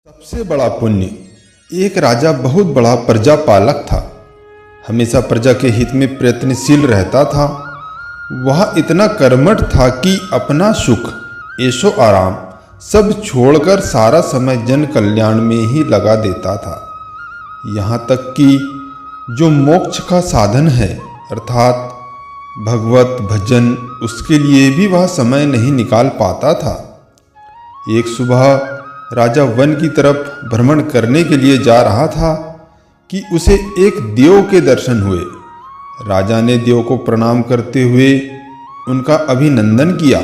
सबसे बड़ा पुण्य। एक राजा बहुत बड़ा प्रजापालक था। हमेशा प्रजा के हित में प्रयत्नशील रहता था। वह इतना कर्मठ था कि अपना सुख, ऐशो आराम सब छोड़कर सारा समय जन कल्याण में ही लगा देता था। यहाँ तक कि जो मोक्ष का साधन है अर्थात भगवत भजन, उसके लिए भी वह समय नहीं निकाल पाता था। एक सुबह राजा वन की तरफ भ्रमण करने के लिए जा रहा था कि उसे एक देव के दर्शन हुए। राजा ने देव को प्रणाम करते हुए उनका अभिनंदन किया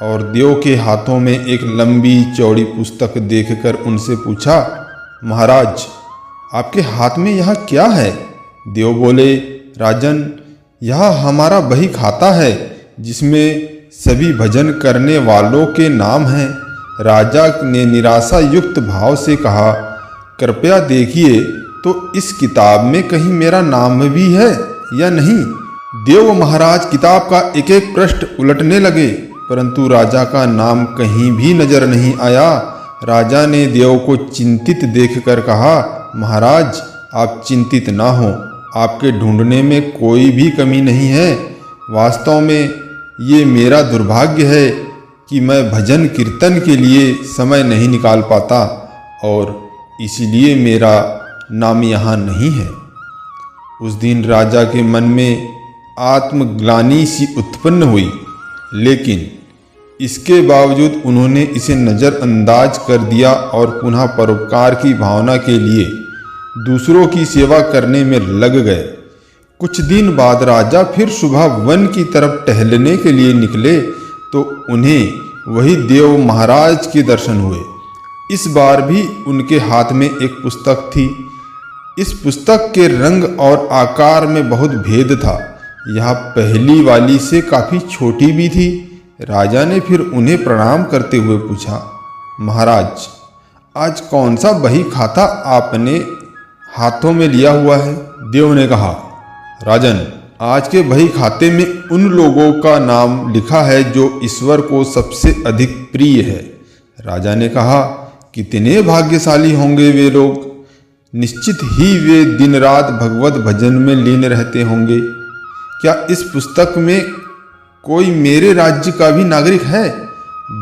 और देव के हाथों में एक लंबी चौड़ी पुस्तक देखकर उनसे पूछा, महाराज आपके हाथ में यह क्या है? देव बोले, राजन यह हमारा बही खाता है जिसमें सभी भजन करने वालों के नाम हैं। राजा ने निराशा युक्त भाव से कहा, कृपया देखिए तो इस किताब में कहीं मेरा नाम भी है या नहीं। देव महाराज किताब का एक एक पृष्ठ उलटने लगे परंतु राजा का नाम कहीं भी नजर नहीं आया। राजा ने देव को चिंतित देखकर कहा, महाराज आप चिंतित ना हो, आपके ढूंढने में कोई भी कमी नहीं है। वास्तव में ये मेरा दुर्भाग्य है कि मैं भजन कीर्तन के लिए समय नहीं निकाल पाता और इसीलिए मेरा नाम यहाँ नहीं है। उस दिन राजा के मन में आत्मग्लानि सी उत्पन्न हुई, लेकिन इसके बावजूद उन्होंने इसे नज़रअंदाज कर दिया और पुनः परोपकार की भावना के लिए दूसरों की सेवा करने में लग गए। कुछ दिन बाद राजा फिर सुबह वन की तरफ टहलने के लिए निकले तो उन्हें वही देव महाराज के दर्शन हुए। इस बार भी उनके हाथ में एक पुस्तक थी। इस पुस्तक के रंग और आकार में बहुत भेद था। यह पहली वाली से काफ़ी छोटी भी थी। राजा ने फिर उन्हें प्रणाम करते हुए पूछा, महाराज आज कौन सा बही खाता आपने हाथों में लिया हुआ है? देव ने कहा, राजन आज के बही खाते में उन लोगों का नाम लिखा है जो ईश्वर को सबसे अधिक प्रिय है। राजा ने कहा, कितने भाग्यशाली होंगे वे लोग, निश्चित ही वे दिन रात भगवत भजन में लीन रहते होंगे। क्या इस पुस्तक में कोई मेरे राज्य का भी नागरिक है?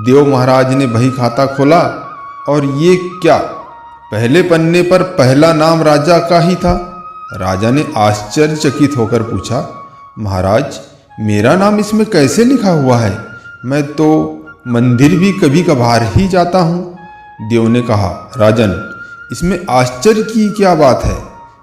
देव महाराज ने बही खाता खोला और ये क्या, पहले पन्ने पर पहला नाम राजा का ही था। राजा ने आश्चर्यचकित होकर पूछा, महाराज मेरा नाम इसमें कैसे लिखा हुआ है? मैं तो मंदिर भी कभी कभार ही जाता हूँ। देव ने कहा, राजन इसमें आश्चर्य की क्या बात है?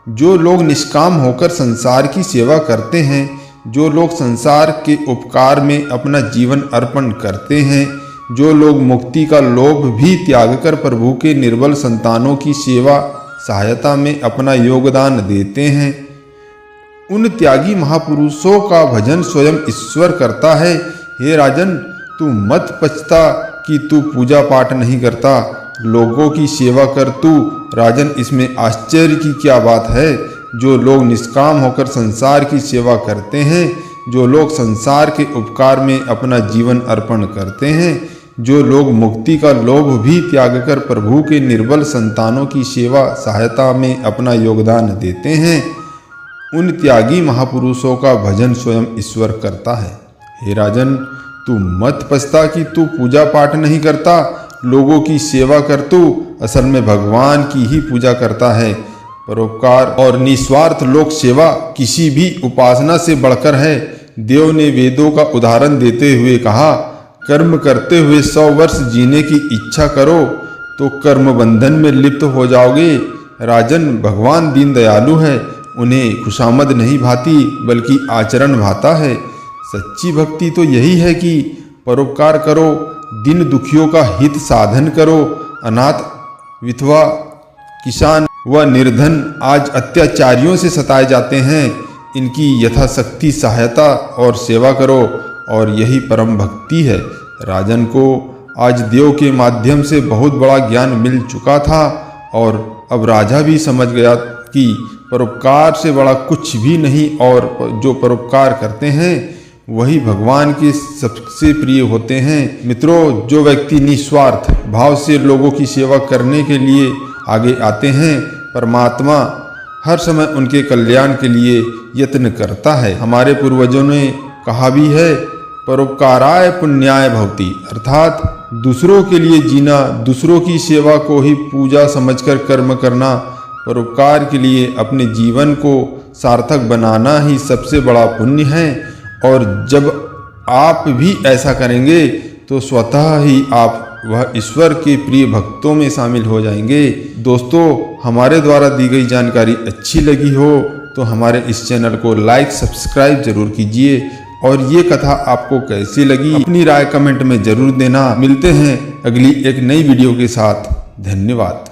जो लोग निष्काम होकर संसार की सेवा करते हैं, जो लोग संसार के उपकार में अपना जीवन अर्पण करते हैं, जो लोग मुक्ति का लोभ भी त्याग कर प्रभु के निर्बल संतानों की सेवा सहायता में अपना योगदान देते हैं, उन त्यागी महापुरुषों का भजन स्वयं ईश्वर करता है। हे राजन तू मत पछता कि तू पूजा पाठ नहीं करता, लोगों की सेवा कर तू। राजन इसमें आश्चर्य की क्या बात है? जो लोग निष्काम होकर संसार की सेवा करते हैं, जो लोग संसार के उपकार में अपना जीवन अर्पण करते हैं, जो लोग मुक्ति का लोभ भी त्याग कर प्रभु के निर्बल संतानों की सेवा सहायता में अपना योगदान देते हैं, उन त्यागी महापुरुषों का भजन स्वयं ईश्वर करता है। हे राजन तू मत पछता कि तू पूजा पाठ नहीं करता, लोगों की सेवा कर तू असल में भगवान की ही पूजा करता है। परोपकार और निस्वार्थ लोक सेवा किसी भी उपासना से बढ़कर है। देव ने वेदों का उदाहरण देते हुए कहा, कर्म करते हुए 100 वर्ष जीने की इच्छा करो तो कर्म बंधन में लिप्त हो जाओगे। राजन भगवान दीन दयालु है, उन्हें खुशामद नहीं भाती बल्कि आचरण भाता है। सच्ची भक्ति तो यही है कि परोपकार करो, दिन दुखियों का हित साधन करो। अनाथ, विधवा, किसान व निर्धन आज अत्याचारियों से सताए जाते हैं, इनकी यथाशक्ति सहायता और सेवा करो और यही परम भक्ति है। राजन को आज देव के माध्यम से बहुत बड़ा ज्ञान मिल चुका था और अब राजा भी समझ गया कि परोपकार से बड़ा कुछ भी नहीं और जो परोपकार करते हैं वही भगवान के सबसे प्रिय होते हैं। मित्रों, जो व्यक्ति निस्वार्थ भाव से लोगों की सेवा करने के लिए आगे आते हैं, परमात्मा हर समय उनके कल्याण के लिए यत्न करता है। हमारे पूर्वजों ने कहा भी है, परोपकाराय पुण्याय भवति, अर्थात दूसरों के लिए जीना, दूसरों की सेवा को ही पूजा समझकर कर्म करना, परोपकार के लिए अपने जीवन को सार्थक बनाना ही सबसे बड़ा पुण्य है। और जब आप भी ऐसा करेंगे तो स्वतः ही आप वह ईश्वर के प्रिय भक्तों में शामिल हो जाएंगे। दोस्तों, हमारे द्वारा दी गई जानकारी अच्छी लगी हो तो हमारे इस चैनल को लाइक सब्सक्राइब जरूर कीजिए। और ये कथा आपको कैसी लगी अपनी राय कमेंट में जरूर देना। मिलते हैं अगली एक नई वीडियो के साथ। धन्यवाद।